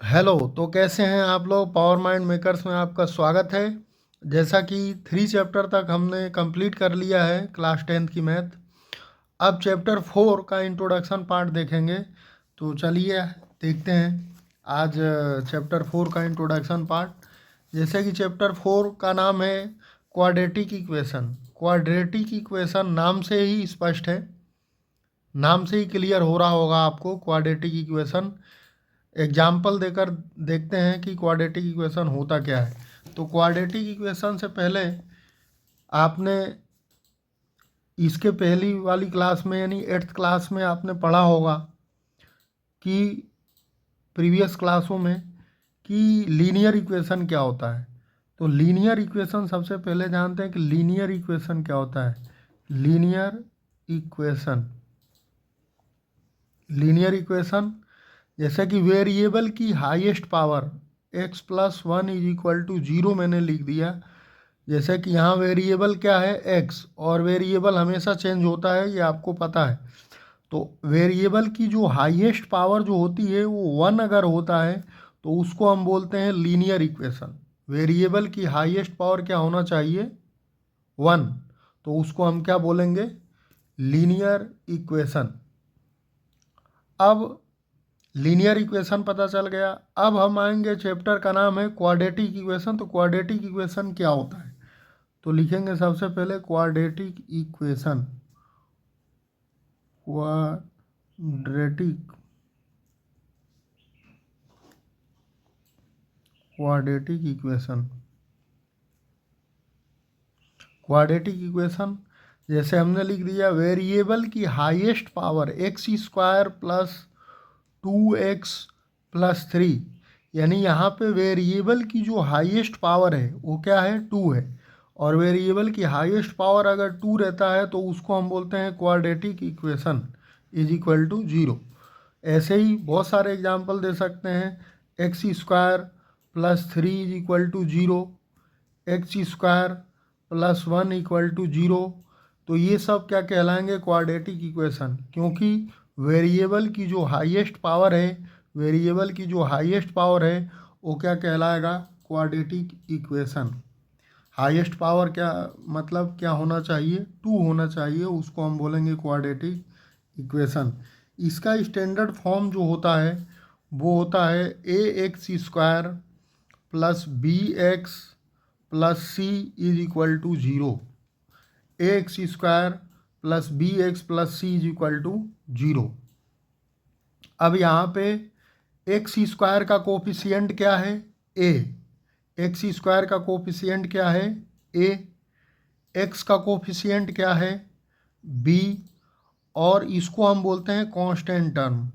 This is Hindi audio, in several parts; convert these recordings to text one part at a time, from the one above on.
हेलो। तो कैसे हैं आप लोग? पावर माइंड मेकर्स में आपका स्वागत है। जैसा कि 3 चैप्टर तक हमने कंप्लीट कर लिया है क्लास 10th की मैथ। अब चैप्टर 4 का इंट्रोडक्शन पार्ट देखेंगे। तो चलिए देखते हैं आज चैप्टर 4 का इंट्रोडक्शन पार्ट। जैसे कि चैप्टर 4 का नाम है क्वाड्रेटिक इक्वेशन। क्वाड्रेटिक इक्वेशन नाम से ही स्पष्ट है, नाम से ही क्लियर हो रहा होगा आपको क्वाड्रेटिक इक्वेशन। एग्जाम्पल देकर देखते हैं कि क्वाड्रेटिक इक्वेशन होता क्या है। तो क्वाड्रेटिक इक्वेशन से पहले आपने इसके पहली वाली क्लास में यानी 8th क्लास में आपने पढ़ा होगा कि प्रीवियस क्लासों में कि लीनियर इक्वेशन क्या होता है। तो लीनियर इक्वेशन सबसे पहले जानते हैं कि लीनियर इक्वेशन क्या होता है। लीनियर इक्वेशन लीनियर इक्वेशन जैसे कि वेरिएबल की हाईएस्ट पावर x+1 = 0 मैंने लिख दिया। जैसे कि यहाँ वेरिएबल क्या है x, और वेरिएबल हमेशा चेंज होता है, ये आपको पता है। तो वेरिएबल की जो हाईएस्ट पावर जो होती है वो 1 अगर होता है तो उसको हम बोलते हैं लीनियर इक्वेशन। वेरिएबल की हाईएस्ट पावर क्या होना चाहिए? 1। तो उसको हम क्या बोलेंगे? Linear equation. अब लीनियर इक्वेशन पता चल गया। अब हम आएंगे, चैप्टर का नाम है क्वाड्रेटिक इक्वेशन। तो क्वाड्रेटिक इक्वेशन क्या होता है? तो लिखेंगे सबसे पहले quadratic equation. Quadratic quadratic equation quadratic equation जैसे हमने लिख दिया, वेरिएबल की हाईएस्ट पावर x² + 2x + 3। यानी यहाँ पे वेरिएबल की जो हाईएस्ट पावर है वो क्या है? 2 है। और वेरिएबल की हाईएस्ट पावर अगर 2 रहता है तो उसको हम बोलते हैं क्वाड्रेटिक इक्वेशन = 0। ऐसे ही बहुत सारे एग्जांपल दे सकते हैं। x² + 3 = 0, x² + 1 = 0। तो ये सब क्या कहलाएंगे? Quadratic equation. क्योंकि वेरिएबल की जो हाईएस्ट पावर है वो क्या कहलाएगा? Quadratic equation. हाईएस्ट पावर क्या मतलब क्या होना चाहिए? 2 होना चाहिए, उसको हम बोलेंगे क्वाड्रेटिक इक्वेशन। इसका स्टैंडर्ड फॉर्म जो होता है वो होता है ax² + bx + c = 0। ax² + bx + c = 0। अब यहाँ पे x² का कोफिशिएंट क्या है? a। x² का कोफिशिएंट क्या है? a। x का कोफिशिएंट क्या है? b। और इसको हम बोलते हैं कांस्टेंट टर्म।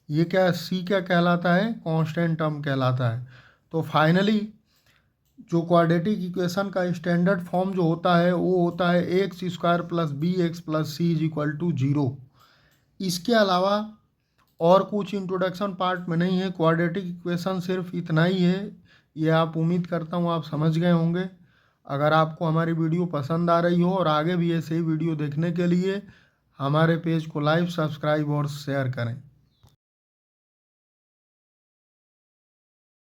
ये क्या, c क्या कहलाता है? कांस्टेंट टर्म कहलाता है। तो फाइनली जो क्वाड्रेटिक इक्वेशन का स्टैंडर्ड फॉर्म जो होता है वो होता है ax² + bx + c = 0। इसके अलावा और कुछ इंट्रोडक्शन पार्ट में नहीं है। क्वाड्रेटिक इक्वेशन सिर्फ इतना ही है। ये आप उम्मीद करता हूँ आप समझ गए होंगे। अगर आपको हमारी वीडियो पसंद आ रही हो और आगे भी ऐसे ही वीडियो देखने के लिए हमारे पेज को लाइक, सब्सक्राइब और शेयर करें।